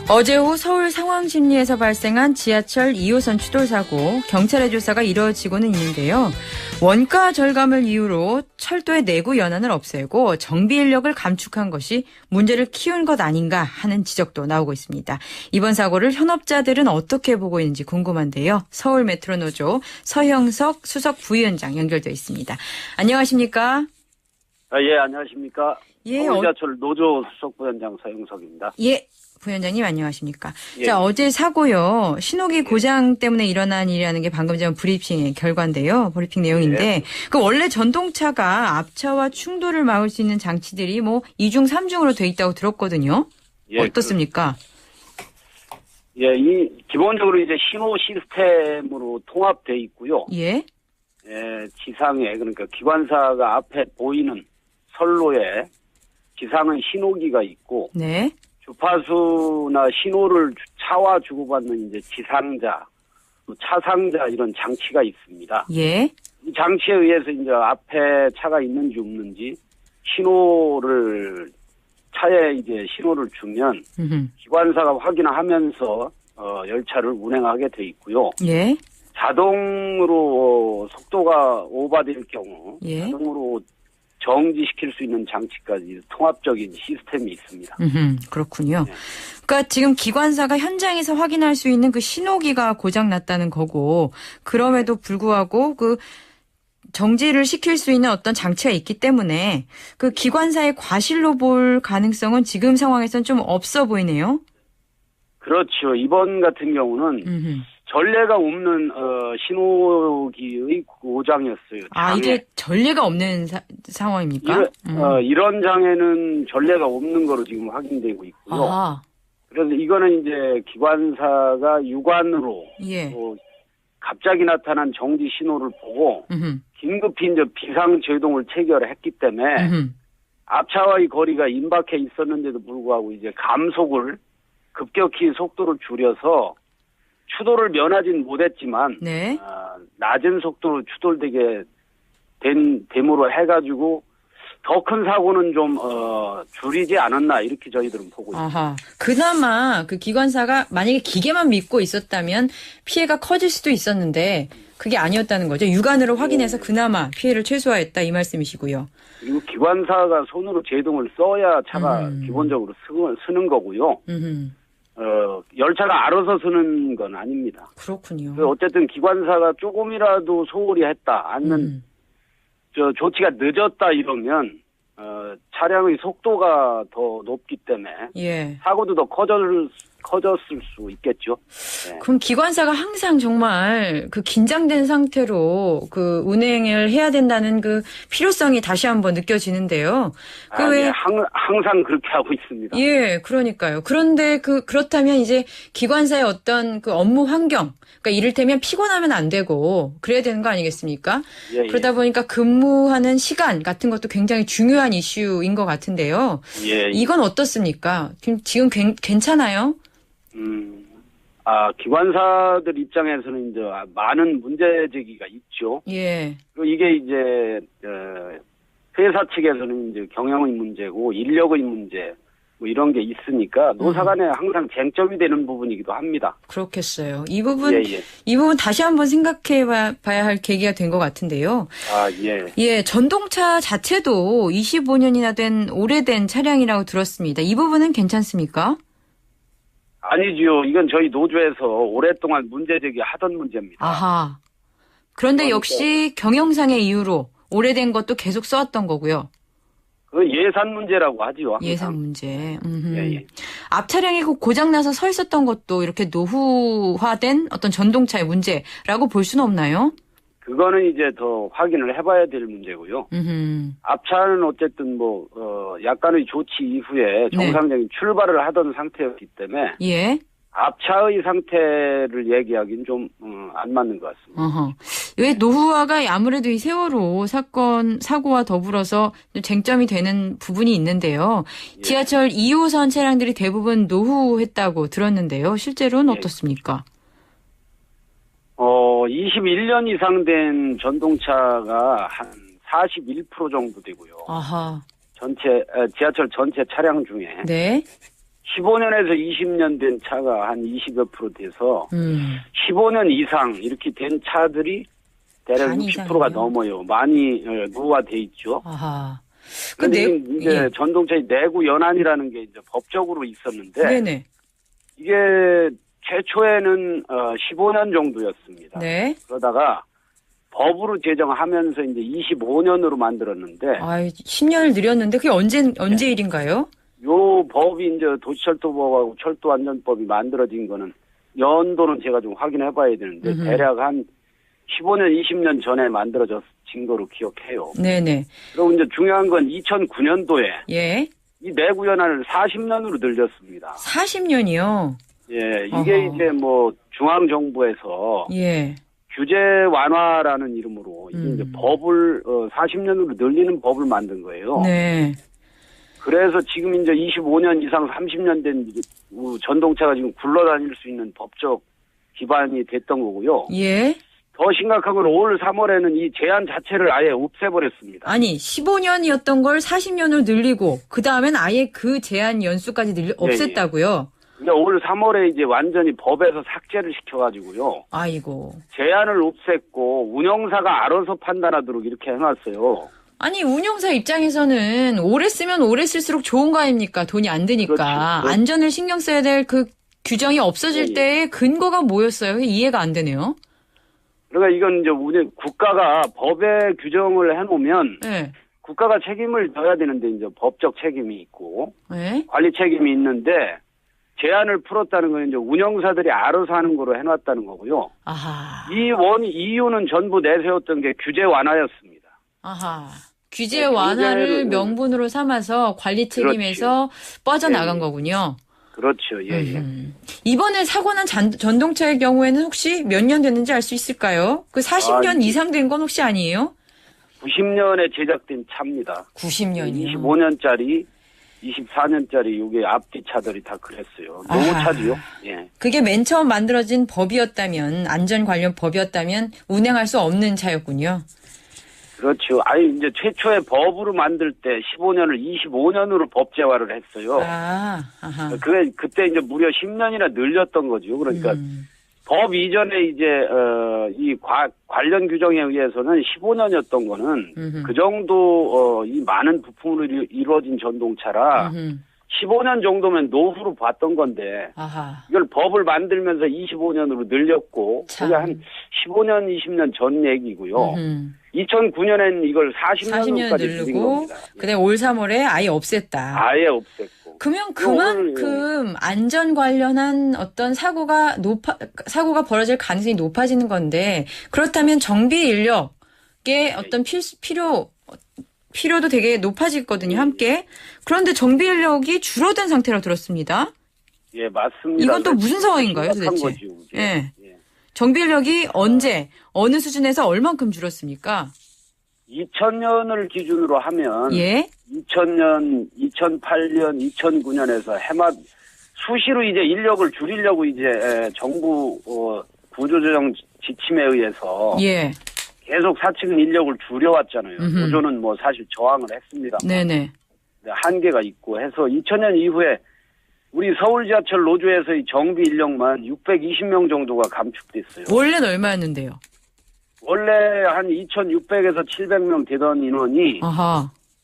어제 오후 서울 상황심리에서 발생한 지하철 2호선 추돌 사고, 경찰의 조사가 이루어지고는 있는데요. 원가 절감을 이유로 철도의 내구 연한을 없애고 정비 인력을 감축한 것이 문제를 키운 것 아닌가 하는 지적도 나오고 있습니다. 이번 사고를 현업자들은 어떻게 보고 있는지 궁금한데요. 서울 메트로노조 서형석 수석 부위원장 연결되어 있습니다. 안녕하십니까? 예, 안녕하십니까? 예, 서울지하철 노조 수석 부위원장 서형석입니다. 예. 부위원장님 안녕하십니까? 예. 자, 어제 사고요. 신호기 고장 때문에 일어난 일이라는 게 방금 전 브리핑의 결과인데요. 브리핑 내용인데 예. 그 원래 전동차가 앞차와 충돌을 막을 수 있는 장치들이 뭐 2중, 3중으로 돼 있다고 들었거든요. 예, 어떻습니까? 예, 기본적으로 이제 신호 시스템으로 통합돼 있고요. 예. 예, 지상에 그러니까 기관사가 앞에 보이는 선로에 지상은 신호기가 있고 네. 주파수나 신호를 차와 주고받는 이제 지상자, 또 차상자 이런 장치가 있습니다. 예. 이 장치에 의해서 이제 앞에 차가 있는지 없는지 신호를 차에 이제 신호를 주면 기관사가 확인하면서 열차를 운행하게 돼 있고요. 예. 자동으로 속도가 오버될 경우 예. 자동으로 정지시킬 수 있는 장치까지 통합적인 시스템이 있습니다. 그렇군요. 네. 그러니까 지금 기관사가 현장에서 확인할 수 있는 그 신호기가 고장 났다는 거고, 그럼에도 불구하고 그 정지를 시킬 수 있는 어떤 장치가 있기 때문에 그 기관사의 과실로 볼 가능성은 지금 상황에서는 좀 없어 보이네요. 그렇죠. 이번 같은 경우는 전례가 없는 신호기의 고장이었어요. 아, 장애. 이게 전례가 없는 상황입니까? 이런 장애는 전례가 없는 거로 지금 확인되고 있고요. 아하. 그래서 이거는 이제 기관사가 육안으로 예. 갑자기 나타난 정지 신호를 보고 긴급히 이제 비상 제동을 체결했기 때문에 앞차와의 거리가 임박해 있었는데도 불구하고 이제 감속을 급격히 속도를 줄여서 추돌을 면하진 못했지만 네. 낮은 속도로 추돌되게 됨으로 해가지고 더 큰 사고는 좀 줄이지 않았나 이렇게 저희들은 보고 있습니다. 아하. 그나마 그 기관사가 만약에 기계만 믿고 있었다면 피해가 커질 수도 있었는데 그게 아니었다는 거죠. 육안으로 확인해서 그나마 피해를 최소화했다 이 말씀이시고요. 그리고 기관사가 손으로 제동을 써야 차가 기본적으로 쓰는 거고요. 열차가 알아서 쓰는 건 아닙니다. 그렇군요. 어쨌든 기관사가 조금이라도 소홀히 했다, 아니면 조치가 늦었다 이러면 차량의 속도가 더 높기 때문에 예. 사고도 더 커졌을 수 있겠죠. 네. 그럼 기관사가 항상 정말 그 긴장된 상태로 그 운행을 해야 된다는 그 필요성이 다시 한번 느껴지는데요. 예, 항상 그렇게 하고 있습니다. 예, 그러니까요. 그런데 그렇다면 이제 기관사의 어떤 그 업무 환경, 그러니까 이를테면 피곤하면 안 되고 그래야 되는 거 아니겠습니까? 예, 그러다 보니까 근무하는 시간 같은 것도 굉장히 중요한 이슈인 것 같은데요. 예. 이건 어떻습니까? 지금 괜찮아요? 기관사들 입장에서는 이제 많은 문제 제기가 있죠. 예. 그리고 이게 이제 회사 측에서는 이제 경영의 문제고 인력의 문제 뭐 이런 게 있으니까 노사 간에 항상 쟁점이 되는 부분이기도 합니다. 그렇겠어요. 이 부분 다시 한번 생각해 봐야 할 계기가 된 것 같은데요. 예. 예, 전동차 자체도 25년이나 된 오래된 차량이라고 들었습니다. 이 부분은 괜찮습니까? 아니지요. 이건 저희 노조에서 오랫동안 문제 제기하던 문제입니다. 아하. 그런데 역시 경영상의 이유로 오래된 것도 계속 써왔던 거고요. 그 예산 문제라고 하지요. 항상. 예산 문제. 예. 앞 차량이 고장나서 서 있었던 것도 이렇게 노후화된 어떤 전동차의 문제라고 볼 수는 없나요? 그거는 이제 더 확인을 해봐야 될 문제고요. 앞차는 어쨌든 약간의 조치 이후에 정상적인 출발을 하던 상태였기 때문에 예. 앞차의 상태를 얘기하기는 좀 안 맞는 것 같습니다. 왜 노후화가 아무래도 이 세월호 사고와 더불어서 쟁점이 되는 부분이 있는데요. 예. 지하철 2호선 차량들이 대부분 노후했다고 들었는데요. 실제로는 어떻습니까? 21년 이상 된 전동차가 한 41% 정도 되고요. 아하. 지하철 전체 차량 중에 네. 15년에서 20년 된 차가 한 20여 프로 돼서 15년 이상 이렇게 된 차들이 대략 60%가 넘어요. 많이 노후화돼 있죠. 아하. 근데 이제 전동차의 내구 연한이라는 게 이제 법적으로 있었는데 네네. 이게 최초에는 15년 정도였습니다. 네. 그러다가 법으로 제정하면서 이제 25년으로 만들었는데 10년을 늘렸는데 그게 언제 일인가요? 요 법이 이제 도시철도법하고 철도안전법이 만들어진 거는 연도는 제가 좀 확인해 봐야 되는데 대략 한 15년, 20년 전에 만들어진 거로 기억해요. 네네. 그리고 이제 중요한 건 2009년도에 이 내구 연한을 40년으로 늘렸습니다. 40년이요? 예, 이게 이제 뭐 중앙정부에서 규제 완화라는 이름으로 이제 법을 40년으로 늘리는 법을 만든 거예요. 네. 그래서 지금 이제 25년 이상 30년 된 전동차가 지금 굴러다닐 수 있는 법적 기반이 됐던 거고요. 예. 더 심각한 건 올 3월에는 이 제한 자체를 아예 없애버렸습니다. 아니, 15년이었던 걸 40년으로 늘리고, 그 다음엔 아예 그 제한 연수까지 없앴다고요? 근데 올 3월에 이제 완전히 법에서 삭제를 시켜가지고요. 아이고. 제한을 없앴고, 운영사가 알아서 판단하도록 이렇게 해놨어요. 아니, 운영사 입장에서는 오래 쓰면 오래 쓸수록 좋은 거 아닙니까? 돈이 안 드니까. 그렇죠. 안전을 신경 써야 될 그 규정이 없어질 때의 근거가 뭐였어요? 이해가 안 되네요. 그러니까 이건 이제 국가가 법에 규정을 해놓으면 국가가 책임을 져야 되는데 이제 법적 책임이 있고 관리 책임이 있는데 제한을 풀었다는 건 이제 운영사들이 알아서 하는 거로 해놨다는 거고요. 아하. 이유는 전부 내세웠던 게 규제 완화였습니다. 아하. 규제 완화를 명분으로 삼아서 관리 책임에서 빠져나간 거군요. 그렇죠. 예. 이번에 사고 난 전동차의 경우에는 혹시 몇 년 됐는지 알 수 있을까요? 그 40년 이상 된 건 혹시 아니에요? 90년에 제작된 차입니다. 90년이요? 25년짜리, 24년짜리 이게 앞뒤 차들이 다 그랬어요. 노후 차지요. 예. 그게 맨 처음 만들어진 법이었다면, 안전 관련 법이었다면 운행할 수 없는 차였군요. 그렇죠. 이제 최초의 법으로 만들 때 15년을 25년으로 법제화를 했어요. 그때 이제 무려 10년이나 늘렸던 거죠. 그러니까 법 이전에 이제 이 관련 규정에 의해서는 15년이었던 거는 그 정도 이 많은 부품으로 이루어진 전동차라 15년 정도면 노후로 봤던 건데 이걸 법을 만들면서 25년으로 늘렸고 그게 한 15년, 20년 전 얘기고요. 2009년엔 이걸 40년까지 늘린 겁니다. 근데 올 3월에 아예 없앴다. 아예 없앴고. 그러면 그만큼 안전 관련한 어떤 사고가 벌어질 가능성이 높아지는 건데 그렇다면 정비 인력의 어떤 필요도 되게 높아지거든요, 함께. 그런데 정비 인력이 줄어든 상태라고 들었습니다. 예, 맞습니다. 이건 또 무슨 상황인가요, 도대체? 예. 정비 인력이 언제, 어느 수준에서 얼만큼 줄었습니까? 2000년을 기준으로 하면 2000년, 2008년, 2009년에서 해마다 수시로 이제 인력을 줄이려고 이제 정부 구조조정 지침에 의해서 계속 사측은 인력을 줄여왔잖아요. 노조는 뭐 사실 저항을 했습니다. 네네. 한계가 있고 해서 2000년 이후에 우리 서울 지하철 노조에서의 정비 인력만 620명 정도가 감축됐어요. 원래는 얼마였는데요? 원래 한 2,600에서 700명 되던 인원이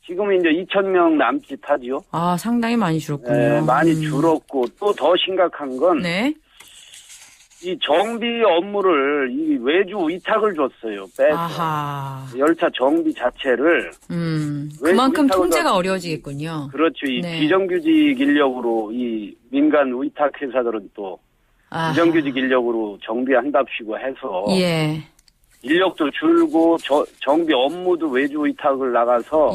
지금은 이제 2,000명 남짓 하지요. 상당히 많이 줄었군요. 네, 많이 줄었고 또 더 심각한 건 이 정비 업무를 이 외주 위탁을 줬어요. 빼서. 열차 정비 자체를. 그만큼 통제가 어려워지겠군요. 그렇죠. 이 비정규직 인력으로 이 민간 위탁 회사들은 또 비정규직 인력으로 정비한답시고 해서 인력도 줄고 정비 업무도 외주 위탁을 나가서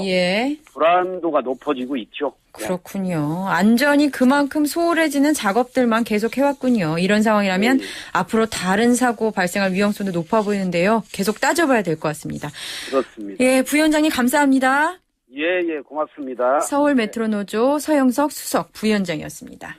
불안도가 높아지고 있죠. 그렇군요. 안전이 그만큼 소홀해지는 작업들만 계속 해왔군요. 이런 상황이라면 앞으로 다른 사고 발생할 위험성도 높아 보이는데요. 계속 따져봐야 될 것 같습니다. 그렇습니다. 예, 부위원장님 감사합니다. 예, 고맙습니다. 서울 메트로노조 서영석 수석 부위원장이었습니다.